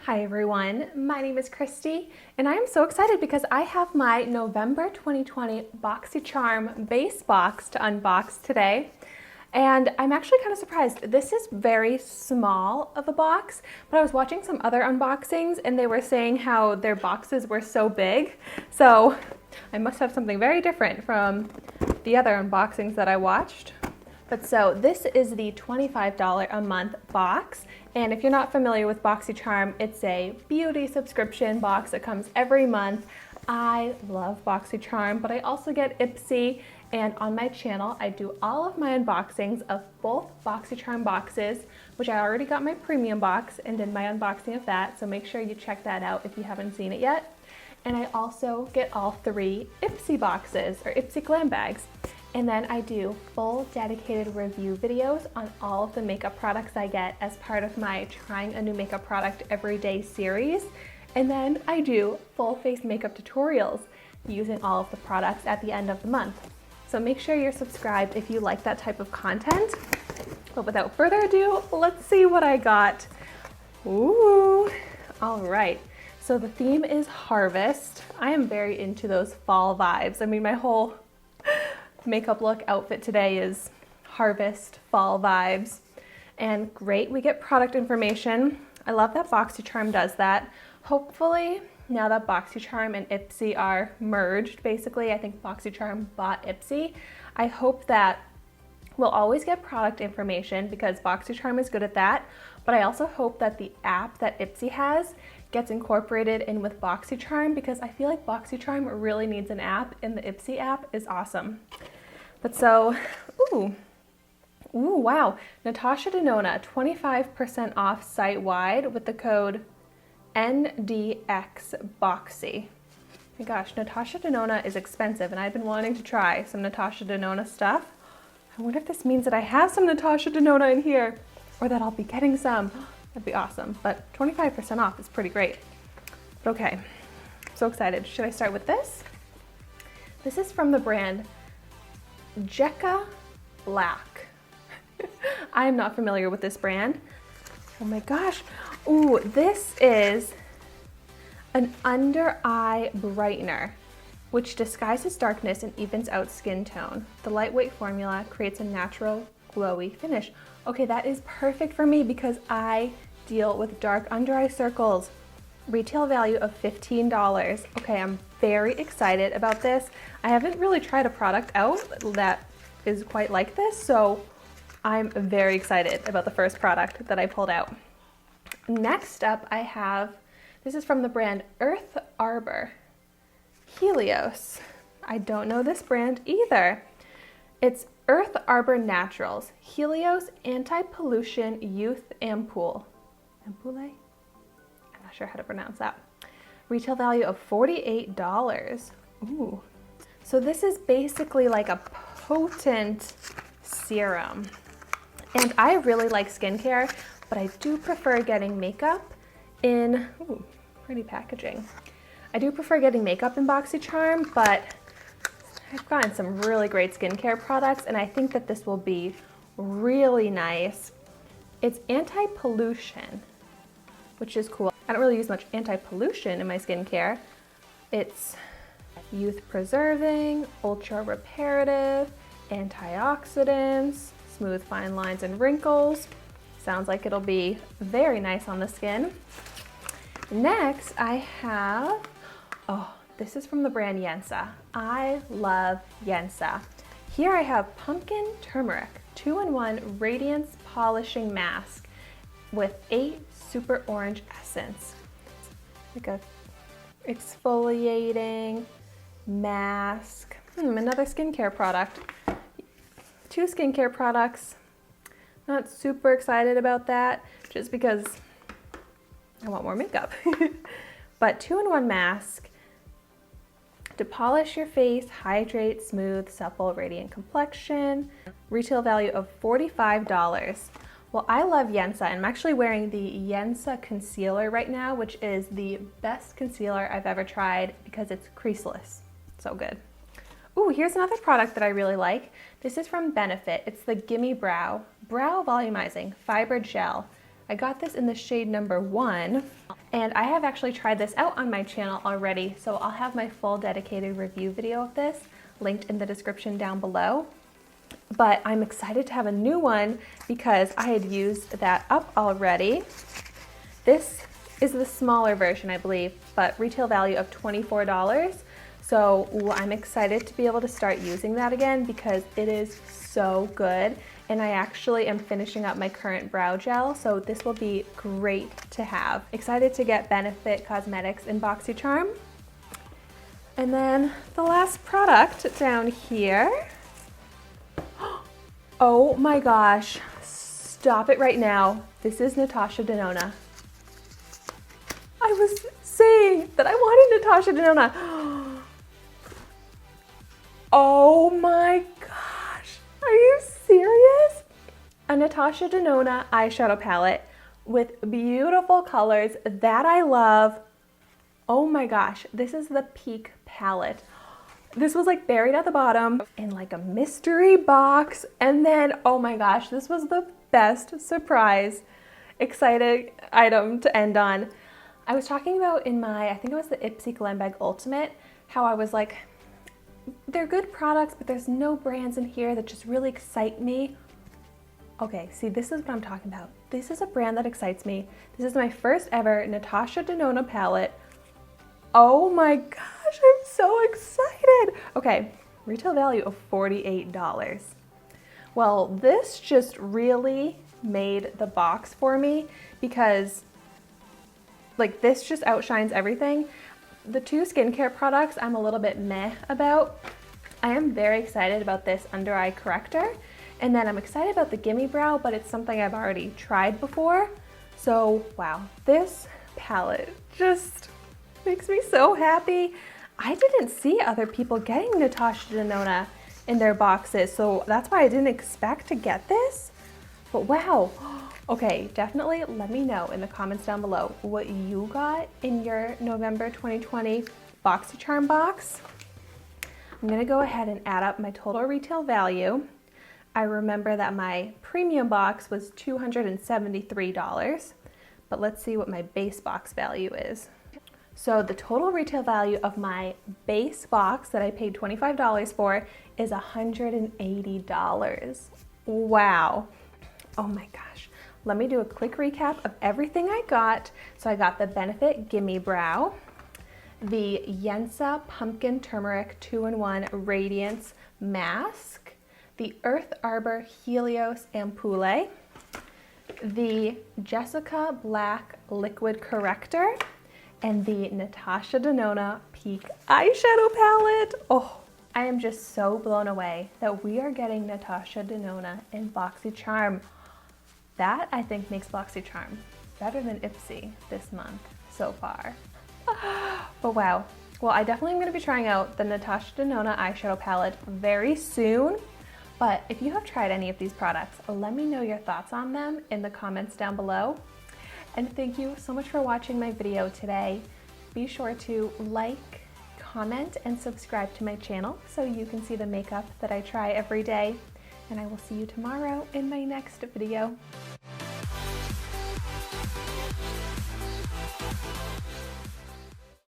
Hi everyone, my name is Christy and I am so excited because I have my November 2020 BOXYCHARM base box to unbox today. And I'm actually kind of surprised. This is very small of a box, but I was watching some other unboxings and they were saying how their boxes were so big. So I must have something very different from the other unboxings that I watched. But so this is the $25 a month box. And if you're not familiar with BOXYCHARM, it's a beauty subscription box that comes every month. I love BOXYCHARM, but I also get Ipsy. And on my channel, I do all of my unboxings of both BOXYCHARM boxes, which I already got my premium box and did my unboxing of that. So make sure you check that out if you haven't seen it yet. And I also get all 3 Ipsy boxes or Ipsy glam bags. And then I do full dedicated review videos on all of the makeup products I get as part of my Trying a New Makeup Product Every Day series. And then I do full face makeup tutorials using all of the products at the end of the month. So make sure you're subscribed if you like that type of content. But without further ado, let's see what I got. Ooh, all right. So the theme is harvest. I am very into those fall vibes. I mean, my whole makeup look outfit today is harvest, fall vibes. And great, we get product information. I love that BOXYCHARM does that. Hopefully, now that BOXYCHARM and Ipsy are merged, basically, I think BOXYCHARM bought Ipsy. I hope that we'll always get product information because BOXYCHARM is good at that. But I also hope that the app that Ipsy has gets incorporated in with BOXYCHARM because I feel like BOXYCHARM really needs an app and the Ipsy app is awesome. But so, ooh, wow. Natasha Denona, 25% off site-wide with the code NDXBOXY. My gosh, Natasha Denona is expensive and I've been wanting to try some Natasha Denona stuff. I wonder if this means that I have some Natasha Denona in here or that I'll be getting some. That'd be awesome, but 25% off is pretty great. But okay, I'm so excited. Should I start with this? This is from the brand Jekka Black. I am not familiar with this brand. Oh my gosh. Ooh, this is an under eye brightener, which disguises darkness and evens out skin tone. The lightweight formula creates a natural glowy finish. Okay, that is perfect for me because I deal with dark under eye circles. Retail value of $15. Okay, I'm very excited about this. I haven't really tried a product out that is quite like this, so I'm very excited about the first product that I pulled out. Next up, I have, this is from the brand Earth Arbor Helios. I don't know this brand either. It's Earth Arbor Naturals Helios Anti-Pollution Youth Ampoule. Ampoule? I'm not sure how to pronounce that. Retail value of $48. Ooh. So this is basically like a potent serum. And I really like skincare, but I do prefer getting makeup in, ooh, pretty packaging. I do prefer getting makeup in BOXYCHARM, but I've gotten some really great skincare products and I think that this will be really nice. It's anti-pollution, which is cool. I don't really use much anti-pollution in my skincare. It's youth preserving, ultra reparative, antioxidants, smooth fine lines and wrinkles. Sounds like it'll be very nice on the skin. Next, I have, oh, this is from the brand Yensa. I love Yensa. Here I have Pumpkin Turmeric 2-in-1 Radiance Polishing Mask with 8 super orange essence. Like a exfoliating mask. Another skincare product. 2 skincare products. Not super excited about that just because I want more makeup. But 2-in-1 mask to polish your face, hydrate, smooth, supple, radiant complexion. Retail value of $45. Well, I love Yensa, and I'm actually wearing the Yensa concealer right now, which is the best concealer I've ever tried because it's creaseless. So good. Ooh, here's another product that I really like. This is from Benefit. It's the GimMe Brow Volumizing Fiber Gel. I got this in the shade number 1, And I have actually tried this out on my channel already, so I'll have my full dedicated review video of this linked in the description down below. But I'm excited to have a new one because I had used that up already. This is the smaller version, I believe, but retail value of $24. So I'm excited to be able to start using that again because it is so good. And I actually am finishing up my current brow gel, so this will be great to have. Excited to get Benefit Cosmetics in BOXYCHARM. And then the last product down here. Oh my gosh, stop it right now. This is Natasha Denona. I was saying that I wanted Natasha Denona. Oh my gosh, are you serious? A Natasha Denona eyeshadow palette with beautiful colors that I love. Oh my gosh, this is the Peak palette. This was like buried at the bottom in like a mystery box. And then, oh my gosh, this was the best surprise, excited item to end on. I was talking about in my, I think it was the Ipsy Glenbeg Ultimate, how I was like, they're good products, but there's no brands in here that just really excite me. Okay, see, this is what I'm talking about. This is a brand that excites me. This is my first ever Natasha Denona palette. Oh my gosh, I'm so excited. Okay, retail value of $48. Well, this just really made the box for me because like this just outshines everything. The two skincare products I'm a little bit meh about. I am very excited about this under eye corrector, and then I'm excited about the GimMe Brow, but it's something I've already tried before. So wow, this palette just makes me so happy. I didn't see other people getting Natasha Denona in their boxes, so that's why I didn't expect to get this. But wow. Okay, definitely let me know in the comments down below what you got in your November 2020 BOXYCHARM box. I'm gonna go ahead and add up my total retail value. I remember that my premium box was $273, but let's see what my base box value is. So the total retail value of my base box that I paid $25 for is $180. Wow. Oh my gosh. Let me do a quick recap of everything I got. So I got the Benefit GimMe Brow, the Yensa Pumpkin Turmeric 2-in-1 Radiance Mask, the Earth Arbor Helios Ampoule, the Jessica Black Liquid Corrector, and the Natasha Denona Peak Eyeshadow Palette. Oh, I am just so blown away that we are getting Natasha Denona in BOXYCHARM. That, I think, makes BOXYCHARM better than Ipsy this month so far. But wow. Well, I definitely am going to be trying out the Natasha Denona eyeshadow palette very soon. But if you have tried any of these products, let me know your thoughts on them in the comments down below. And thank you so much for watching my video today. Be sure to like, comment, and subscribe to my channel so you can see the makeup that I try every day. And I will see you tomorrow in my next video.